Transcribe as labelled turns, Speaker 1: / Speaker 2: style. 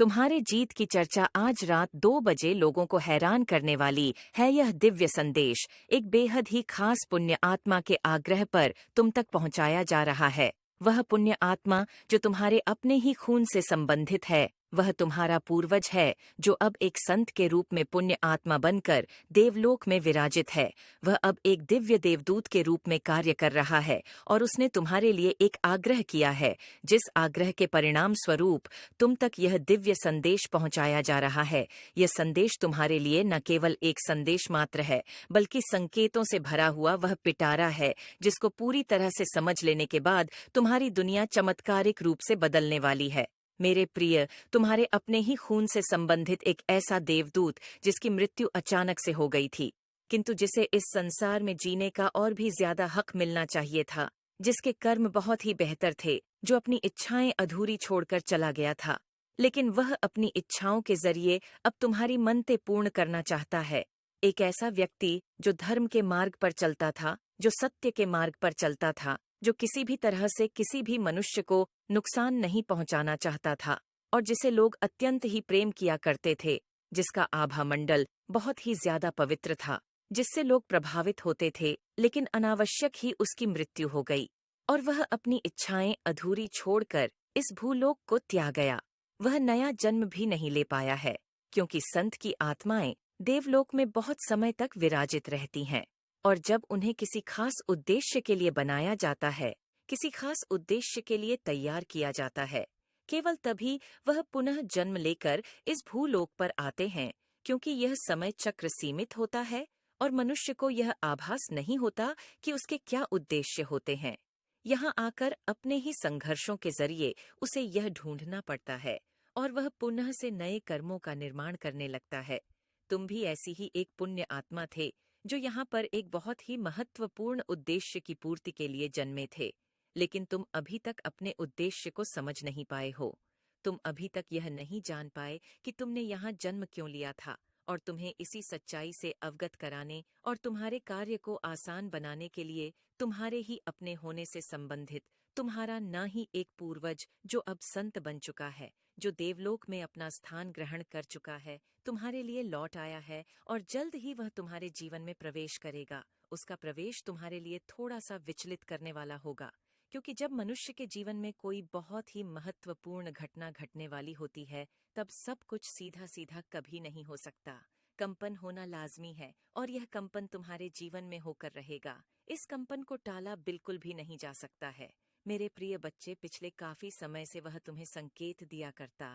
Speaker 1: तुम्हारे जीत की चर्चा आज रात 2 बजे लोगों को हैरान करने वाली है। यह दिव्य संदेश एक बेहद ही खास पुण्य आत्मा के आग्रह पर तुम तक पहुंचाया जा रहा है। वह पुण्य आत्मा जो तुम्हारे अपने ही खून से संबंधित है, वह तुम्हारा पूर्वज है जो अब एक संत के रूप में पुण्य आत्मा बनकर देवलोक में विराजित है। वह अब एक दिव्य देवदूत के रूप में कार्य कर रहा है और उसने तुम्हारे लिए एक आग्रह किया है, जिस आग्रह के परिणाम स्वरूप तुम तक यह दिव्य संदेश पहुंचाया जा रहा है। यह संदेश तुम्हारे लिए न केवल एक संदेश मात्र है, बल्कि संकेतों से भरा हुआ वह पिटारा है, जिसको पूरी तरह से समझ लेने के बाद तुम्हारी दुनिया चमत्कारिक रूप से बदलने वाली है। मेरे प्रिय, तुम्हारे अपने ही खून से संबंधित एक ऐसा देवदूत जिसकी मृत्यु अचानक से हो गई थी, किंतु जिसे इस संसार में जीने का और भी ज्यादा हक मिलना चाहिए था, जिसके कर्म बहुत ही बेहतर थे, जो अपनी इच्छाएं अधूरी छोड़कर चला गया था, लेकिन वह अपनी इच्छाओं के जरिए अब तुम्हारी मनते पूर्ण करना चाहता है। एक ऐसा व्यक्ति जो धर्म के मार्ग पर चलता था, जो सत्य के मार्ग पर चलता था, जो किसी भी तरह से किसी भी मनुष्य को नुकसान नहीं पहुंचाना चाहता था, और जिसे लोग अत्यंत ही प्रेम किया करते थे, जिसका आभा मंडल बहुत ही ज्यादा पवित्र था, जिससे लोग प्रभावित होते थे, लेकिन अनावश्यक ही उसकी मृत्यु हो गई और वह अपनी इच्छाएं अधूरी छोड़कर इस भूलोक को त्याग गया। वह नया जन्म भी नहीं ले पाया है, क्योंकि संत की आत्माएं देवलोक में बहुत समय तक विराजित रहती हैं, और जब उन्हें किसी खास उद्देश्य के लिए बनाया जाता है, किसी खास उद्देश्य के लिए तैयार किया जाता है, केवल तभी वह पुनः जन्म लेकर इस भूलोक पर आते हैं, क्योंकि यह समय चक्र सीमित होता है और मनुष्य को यह आभास नहीं होता कि उसके क्या उद्देश्य होते हैं। यहाँ आकर अपने ही संघर्षों के जरिए उसे यह ढूंढना पड़ता है और वह पुनः से नए कर्मों का निर्माण करने लगता है। तुम भी ऐसी ही एक पुण्य आत्मा थे, जो यहाँ पर एक बहुत ही महत्वपूर्ण उद्देश्य की पूर्ति के लिए जन्मे थे, लेकिन तुम अभी तक अपने उद्देश्य को समझ नहीं पाए हो। तुम अभी तक यह नहीं जान पाए कि तुमने यहाँ जन्म क्यों लिया था, और तुम्हें इसी सच्चाई से अवगत कराने और तुम्हारे कार्य को आसान बनाने के लिए तुम्हारे ही अपने होने से संबंधित तुम्हारा न ही एक पूर्वज जो अब संत बन चुका है, जो देवलोक में अपना स्थान ग्रहण कर चुका है, तुम्हारे लिए लौट आया है और जल्द ही वह तुम्हारे जीवन में प्रवेश करेगा। उसका प्रवेश तुम्हारे लिए थोड़ा सा विचलित करने वाला होगा, क्योंकि जब मनुष्य के जीवन में कोई बहुत ही महत्वपूर्ण घटना घटने वाली होती है, तब सब कुछ सीधा सीधा कभी नहीं हो सकता। कंपन होना लाजमी है और यह कंपन तुम्हारे जीवन में होकर रहेगा। इस कंपन को टाला बिल्कुल भी नहीं जा सकता है। मेरे प्रिय बच्चे, पिछले काफी समय से वह तुम्हें संकेत दिया करता